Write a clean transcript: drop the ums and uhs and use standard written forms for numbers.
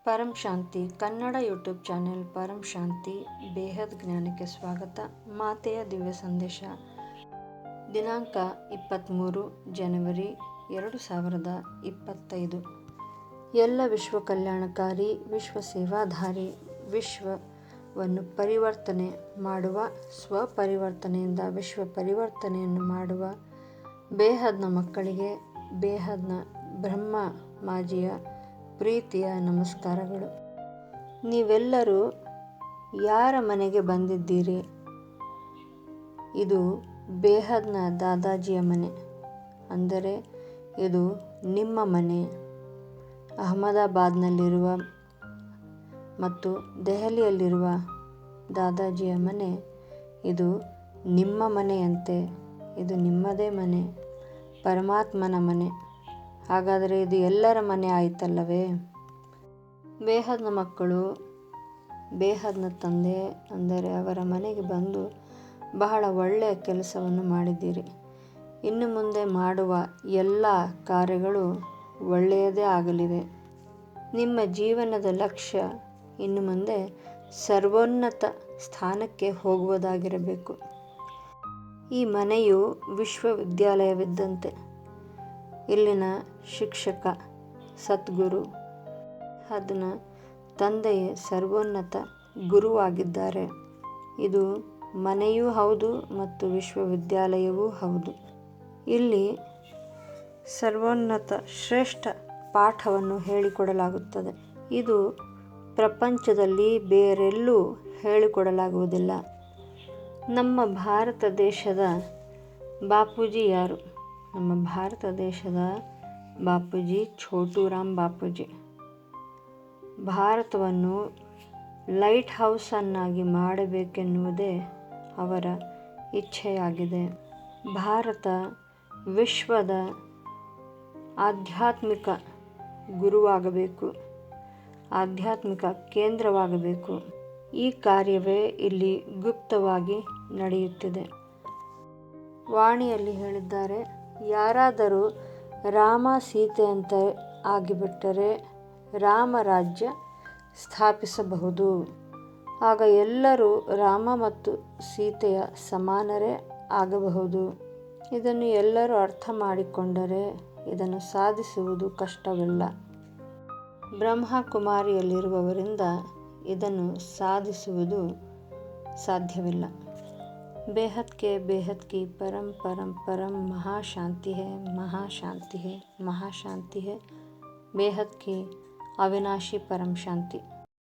ಪರಂ ಶಾಂತಿ Kannada YouTube channel ಪರಂ ಶಾಂತಿ ಬೇಹದ್ ಜ್ಞಾನಕ್ಕೆ ಸ್ವಾಗತ. ಮಾತೆಯ ದಿವ್ಯ ಸಂದೇಶ ದಿನಾಂಕ 23 ಜನವರಿ 2025. ಎಲ್ಲ ವಿಶ್ವ ಕಲ್ಯಾಣಕಾರಿ, ವಿಶ್ವ ಸೇವಾಧಾರಿ, ವಿಶ್ವವನ್ನು ಪರಿವರ್ತನೆ ಮಾಡುವ, ಸ್ವಪರಿವರ್ತನೆಯಿಂದ ವಿಶ್ವ ಪರಿವರ್ತನೆಯನ್ನು ಮಾಡುವ ಬೇಹದ್ನ ಮಕ್ಕಳಿಗೆ ಬೇಹದ್ನ ಬ್ರಹ್ಮ ಮಾಜಿಯ ಪ್ರೀತಿಯ ನಮಸ್ಕಾರಗಳು. ನೀವೆಲ್ಲರೂ ಯಾರ ಮನೆಗೆ ಬಂದಿದ್ದೀರಿ? ಇದು ಬೇಹದ್ನ ದಾದಾಜಿಯ ಮನೆ, ಅಂದರೆ ಇದು ನಿಮ್ಮ ಮನೆ. ಅಹಮದಾಬಾದ್ನಲ್ಲಿರುವ ಮತ್ತು ದೆಹಲಿಯಲ್ಲಿರುವ ದಾದಾಜಿಯ ಮನೆ ಇದು ನಿಮ್ಮ ಮನೆಯಂತೆ. ಇದು ನಿಮ್ಮದೇ ಮನೆ, ಪರಮಾತ್ಮನ ಮನೆ. ಹಾಗಾದರೆ ಇದು ಎಲ್ಲರ ಮನೆ ಆಯಿತಲ್ಲವೇ? ಬೇಹದ್ನ ಮಕ್ಕಳು ಬೇಹದ್ನ ತಂದೆ ಅಂದರೆ ಅವರ ಮನೆಗೆ ಬಂದು ಬಹಳ ಒಳ್ಳೆಯ ಕೆಲಸವನ್ನು ಮಾಡಿದ್ದೀರಿ. ಇನ್ನು ಮುಂದೆ ಮಾಡುವ ಎಲ್ಲ ಕಾರ್ಯಗಳು ಒಳ್ಳೆಯದೇ ಆಗಲಿವೆ. ನಿಮ್ಮ ಜೀವನದ ಲಕ್ಷ್ಯ ಇನ್ನು ಮುಂದೆ ಸರ್ವೋನ್ನತ ಸ್ಥಾನಕ್ಕೆ ಹೋಗುವುದಾಗಿರಬೇಕು. ಈ ಮನೆಯು ವಿಶ್ವವಿದ್ಯಾಲಯವಿದ್ದಂತೆ. ಇಲ್ಲಿನ ಶಿಕ್ಷಕ ಸದ್ಗುರು ಬೇಹದ್ನ ತಂದೆಯೇ ಸರ್ವೋನ್ನತ ಗುರುವಾಗಿದ್ದಾರೆ. ಇದು ಮನೆಯೂ ಹೌದು ಮತ್ತು ವಿಶ್ವವಿದ್ಯಾಲಯವೂ ಹೌದು. ಇಲ್ಲಿ ಸರ್ವೋನ್ನತ ಶ್ರೇಷ್ಠ ಪಾಠವನ್ನು ಹೇಳಿಕೊಡಲಾಗುತ್ತದೆ. ಇದು ಪ್ರಪಂಚದಲ್ಲಿ ಬೇರೆಲ್ಲೂ ಹೇಳಿಕೊಡಲಾಗುವುದಿಲ್ಲ. ನಮ್ಮ ಭಾರತ ದೇಶದ ಬಾಪೂಜಿ ಯಾರು? ನಮ್ಮ ಭಾರತ ದೇಶದ ಬಾಪೂಜಿ ಛೋಟುರಾಮ್ ಬಾಪೂಜಿ. ಭಾರತವನ್ನು ಲೈಟ್ ಹೌಸನ್ನಾಗಿ ಮಾಡಬೇಕೆನ್ನುವುದೇ ಅವರ ಇಚ್ಛೆಯಾಗಿದೆ. ಭಾರತ ವಿಶ್ವದ ಆಧ್ಯಾತ್ಮಿಕ ಗುರುವಾಗಬೇಕು, ಆಧ್ಯಾತ್ಮಿಕ ಕೇಂದ್ರವಾಗಬೇಕು. ಈ ಕಾರ್ಯವೇ ಇಲ್ಲಿ ಗುಪ್ತವಾಗಿ ನಡೆಯುತ್ತಿದೆ. ವಾಣಿಯಲ್ಲಿ ಹೇಳಿದ್ದಾರೆ, ಯಾರಾದರೂ ರಾಮ ಸೀತೆಯಂತೆ ಆಗಿಬಿಟ್ಟರೆ ರಾಮರಾಜ್ಯ ಸ್ಥಾಪಿಸಬಹುದು. ಆಗ ಎಲ್ಲರೂ ರಾಮ ಮತ್ತು ಸೀತೆಯ ಸಮಾನರೇ ಆಗಬಹುದು. ಇದನ್ನು ಎಲ್ಲರೂ ಅರ್ಥ ಮಾಡಿಕೊಂಡರೆ ಇದನ್ನು ಸಾಧಿಸುವುದು ಕಷ್ಟವಿಲ್ಲ. ಬ್ರಹ್ಮಕುಮಾರಿಯಲ್ಲಿರುವವರಿಂದ ಇದನ್ನು ಸಾಧಿಸುವುದು ಸಾಧ್ಯವಿಲ್ಲ. बेहद के बेहद की परम परम परम महाशांति है, महाशांति है, महाशांति है. बेहद की अविनाशी परम शांति.